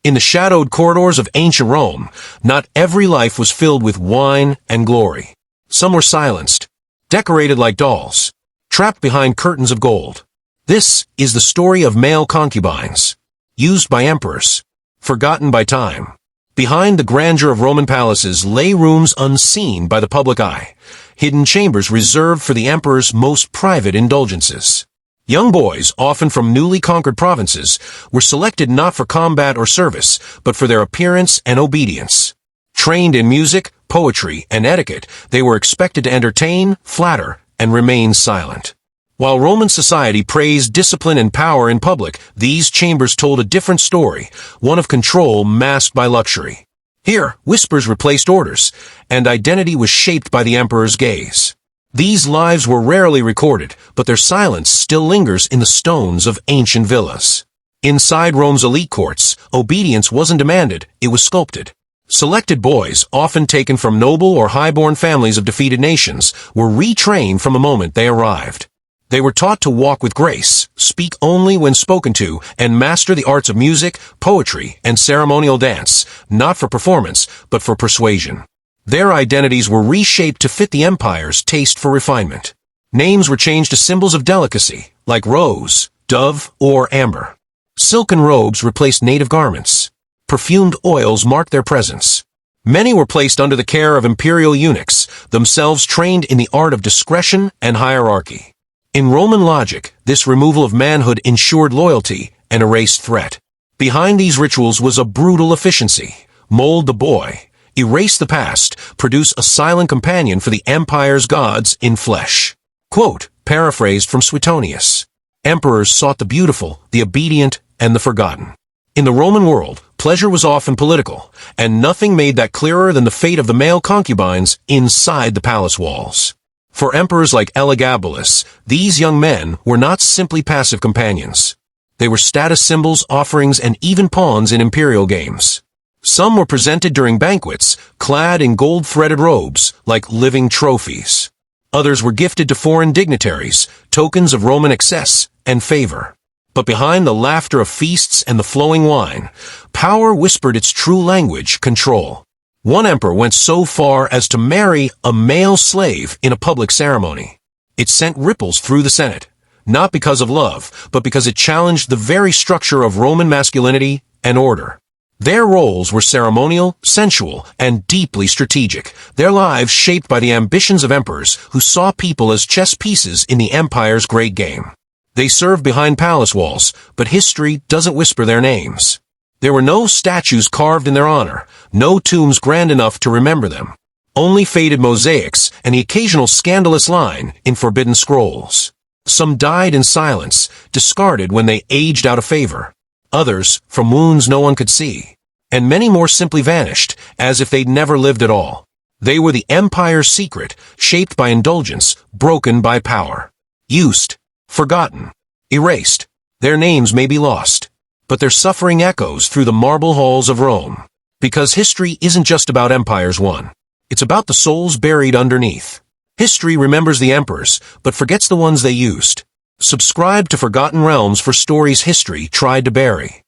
In the shadowed corridors of ancient Rome, not every life was filled with wine and glory. Some were silenced, decorated like dolls, trapped behind curtains of gold. This is the story of male concubines, used by emperors, forgotten by time. Behind the grandeur of Roman palaces lay rooms unseen by the public eye, hidden chambers reserved for the emperor's most private indulgences. Young boys, often from newly conquered provinces, were selected not for combat or service, but for their appearance and obedience. Trained in music, poetry, and etiquette, they were expected to entertain, flatter, and remain silent. While Roman society praised discipline and power in public, these chambers told a different story, one of control masked by luxury. Here, whispers replaced orders, and identity was shaped by the emperor's gaze. These lives were rarely recorded, but their silence still lingers in the stones of ancient villas. Inside Rome's elite courts, obedience wasn't demanded, it was sculpted. Selected boys, often taken from noble or high-born families of defeated nations, were retrained from the moment they arrived. They were taught to walk with grace, speak only when spoken to, and master the arts of music, poetry, and ceremonial dance, not for performance, but for persuasion. Their identities were reshaped to fit the empire's taste for refinement. Names were changed to symbols of delicacy, like rose, dove, or amber. Silken robes replaced native garments. Perfumed oils marked their presence. Many were placed under the care of imperial eunuchs, themselves trained in the art of discretion and hierarchy. In Roman logic, this removal of manhood ensured loyalty and erased threat. Behind these rituals was a brutal efficiency. Mold the boy. Erase the past, produce a silent companion for the empire's gods in flesh. Quote, paraphrased from Suetonius. Emperors sought the beautiful, the obedient, and the forgotten. In the Roman world, pleasure was often political, and nothing made that clearer than the fate of the male concubines inside the palace walls. For emperors like Elagabalus, these young men were not simply passive companions. They were status symbols, offerings, and even pawns in imperial games. Some were presented during banquets, clad in gold-threaded robes, like living trophies. Others were gifted to foreign dignitaries, tokens of Roman excess and favor. But behind the laughter of feasts and the flowing wine, power whispered its true language, control. One emperor went so far as to marry a male slave in a public ceremony. It sent ripples through the Senate, not because of love, but because it challenged the very structure of Roman masculinity and order. Their roles were ceremonial, sensual, and deeply strategic, their lives shaped by the ambitions of emperors who saw people as chess pieces in the empire's great game. They served behind palace walls, but history doesn't whisper their names. There were no statues carved in their honor, no tombs grand enough to remember them. Only faded mosaics and the occasional scandalous line in forbidden scrolls. Some died in silence, discarded when they aged out of favor. Others, from wounds no one could see. And many more simply vanished, as if they'd never lived at all. They were the empire's secret, shaped by indulgence, broken by power. Used, forgotten, erased. Their names may be lost, but their suffering echoes through the marble halls of Rome. Because history isn't just about empires won. It's about the souls buried underneath. History remembers the emperors, but forgets the ones they used. Subscribe to Forgotten Realms for stories history tried to bury.